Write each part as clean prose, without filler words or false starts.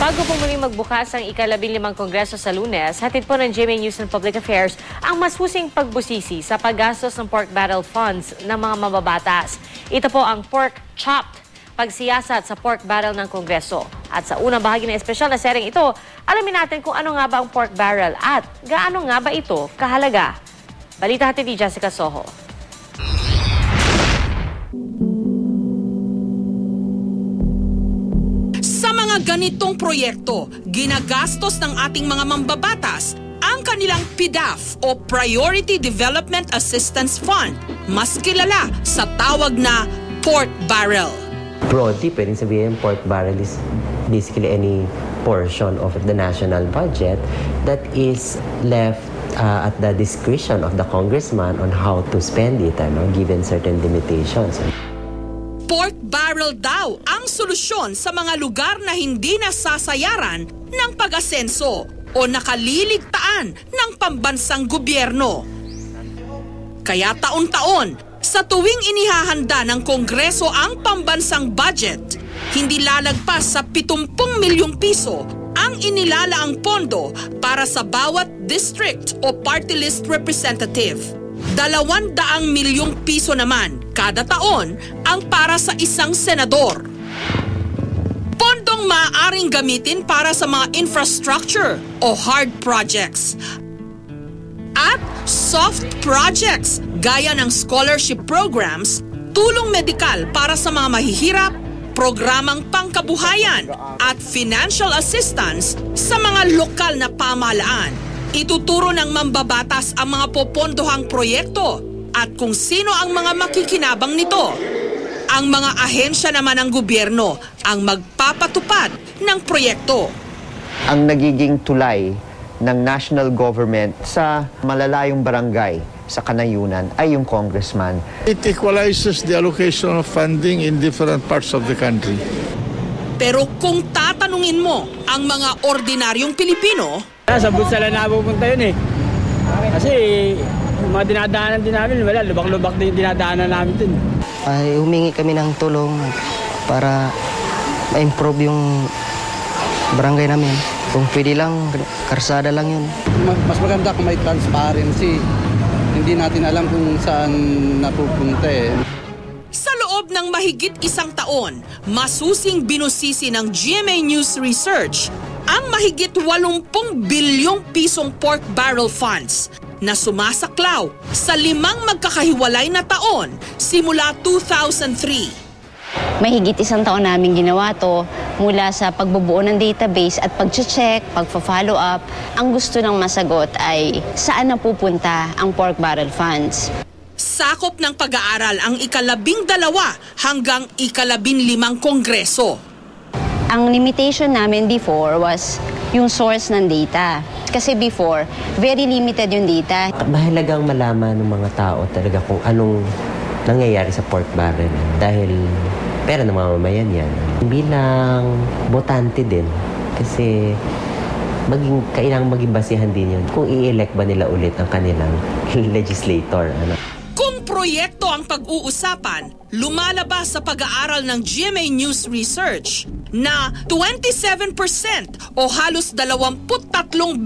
Bago po muling magbukas ang ika-15 Kongreso sa Lunes, hatid po ng GMA News and Public Affairs ang mas husing pagbusisi sa paggastos ng pork barrel funds ng mga mababatas. Ito po ang pork chopped, pagsiyasat sa pork barrel ng Kongreso. At sa unang bahagi ng espesyal na sering ito, alamin natin kung ano nga ba ang pork barrel at gaano nga ba ito kahalaga. Balita hatid ni Jessica Soho. Sa mga ganitong proyekto, ginagastos ng ating mga mambabatas ang kanilang PDAF o Priority Development Assistance Fund, mas kilala sa tawag na pork barrel. Broadly, pwedeng sabihin pork barrel is basically any portion of the national budget that is left at the discretion of the congressman on how to spend it, given certain limitations. Pork barrel daw ang solusyon sa mga lugar na hindi nasasayaran ng pag-asenso o nakaliligtaan ng pambansang gobyerno. Kaya taon-taon, sa tuwing inihahanda ng Kongreso ang pambansang budget, hindi lalagpas sa 70 milyong piso ang inilalaang pondo para sa bawat district o party list representative. 200 milyong piso naman kada taon ang para sa isang senador. Pondong maaaring gamitin para sa mga infrastructure o hard projects at soft projects gaya ng scholarship programs, tulong medikal para sa mga mahihirap, programang pangkabuhayan at financial assistance sa mga lokal na pamahalaan. Ituturo ng mambabatas ang mga popondohang proyekto at kung sino ang mga makikinabang nito. Ang mga ahensya naman ng gobyerno ang magpapatupad ng proyekto. Ang nagiging tulay ng national government sa malalayong barangay sa kanayunan ay yung congressman. It equalizes the allocation of funding in different parts of the country. Pero kung tatanungin mo ang mga ordinaryong Pilipino, sa bulsa lang napupunta yun eh. Kasi yung mga dinadaanan din namin, wala, lubak-lubak din yung dinadaanan namin din. Ay humingi kami ng tulong para ma-improve yung barangay namin. Kung pwede lang, karsada lang yun. Mas maganda kung may transparency. Hindi natin alam kung saan napupunta eh. Sa loob ng mahigit isang taon, masusing binusisi ng GMA News Research ang mahigit 80 bilyong pisong pork barrel funds na sumasaklaw sa 5 magkakahiwalay na taon simula 2003. Mahigit isang taon namin ginawa to mula sa pagbubuo ng database at pag-check, pag-follow up. Ang gusto ng masagot ay saan napupunta ang pork barrel funds. Sakop ng pag-aaral ang ika-12 hanggang ika-15 Kongreso. Ang limitation namin before was yung source ng data. Kasi before, very limited yung data. Mahalagang malaman ng mga tao talaga kung anong nangyayari sa pork barrel. Dahil pera ng mamamayan yan. Bilang botante din. Kasi kailangang maging basihan din yun. Kung i-elect ba nila ulit ang kanilang legislator. Kung proyekto ang pag-uusapan, lumalabas sa pag-aaral ng GMA News Research na 27% o halos 23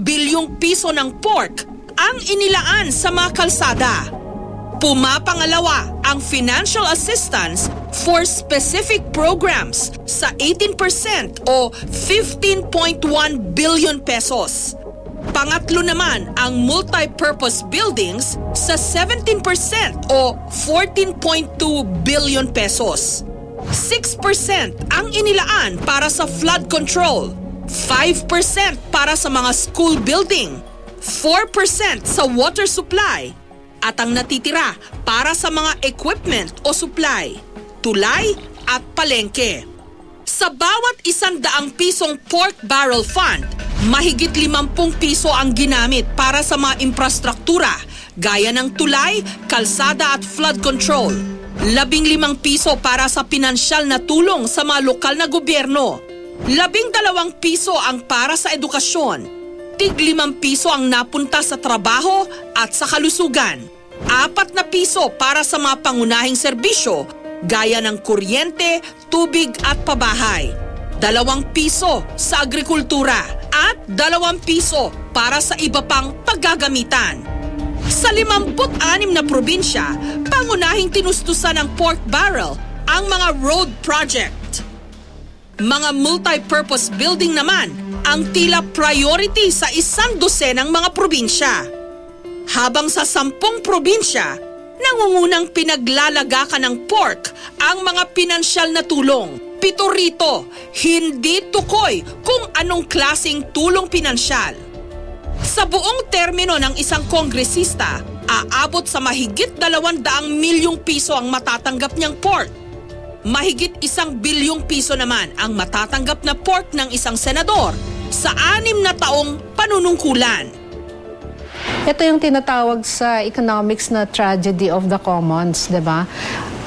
bilyong piso ng pork ang inilaan sa mga kalsada. Pumapangalawa ang financial assistance for specific programs sa 18% o 15.1 billion pesos. Pangatlo naman ang multi-purpose buildings sa 17% o 14.2 billion pesos. 6% ang inilaan para sa flood control, 5% para sa mga school building, 4% sa water supply, at ang natitira para sa mga equipment o supply, tulay at palengke. Sa bawat 100 pisong pork barrel fund, mahigit 50 piso ang ginamit para sa mga infrastruktura gaya ng tulay, kalsada at flood control. 15 piso para sa pinansyal na tulong sa mga lokal na gobyerno. 12 piso ang para sa edukasyon. Tig 5 piso ang napunta sa trabaho at sa kalusugan. 4 na piso para sa mga pangunahing serbisyo gaya ng kuryente, tubig at pabahay. 2 piso sa agrikultura at 2 piso para sa iba pang paggagamitan. Sa 56 na probinsya, pangunahing tinustusan ng pork barrel ang mga road project. Mga multi-purpose building naman ang tila priority sa 12 mga probinsya. Habang sa 10 probinsya, nangungunang pinaglalagakan ng pork ang mga pinansyal na tulong. 7 rito, hindi tukoy kung anong klaseng tulong pinansyal. Sa buong termino ng isang kongresista, aabot sa mahigit 200 milyong piso ang matatanggap niyang pork. Mahigit 1 bilyong piso naman ang matatanggap na pork ng isang senador sa 6 na taong panunungkulan. Ito yung tinatawag sa economics na tragedy of the commons, di ba?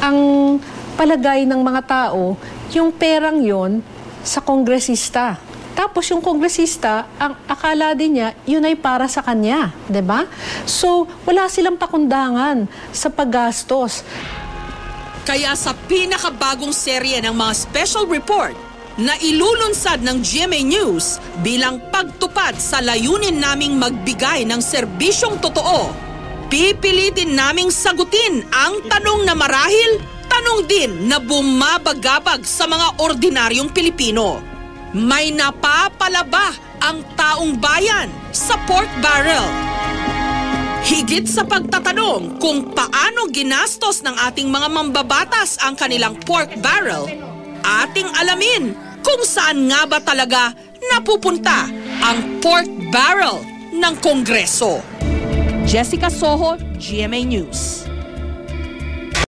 Ang palagay ng mga tao, yung perang yon sa kongresista. Tapos yung kongresista, ang akala din niya, yun ay para sa kanya, di ba? So, wala silang pakundangan sa paggastos. Kaya sa pinakabagong serye ng mga special report na ilulunsad ng GMA News bilang pagtupad sa layunin naming magbigay ng serbisyong totoo, pipilitin naming sagutin ang tanong na marahil tanong din na bumabagabag sa mga ordinaryong Pilipino. May napapala ba ang taong bayan sa pork barrel? Higit sa pagtatanong kung paano ginastos ng ating mga mambabatas ang kanilang pork barrel, ating alamin kung saan nga ba talaga napupunta ang pork barrel ng Kongreso. Jessica Soho, GMA News.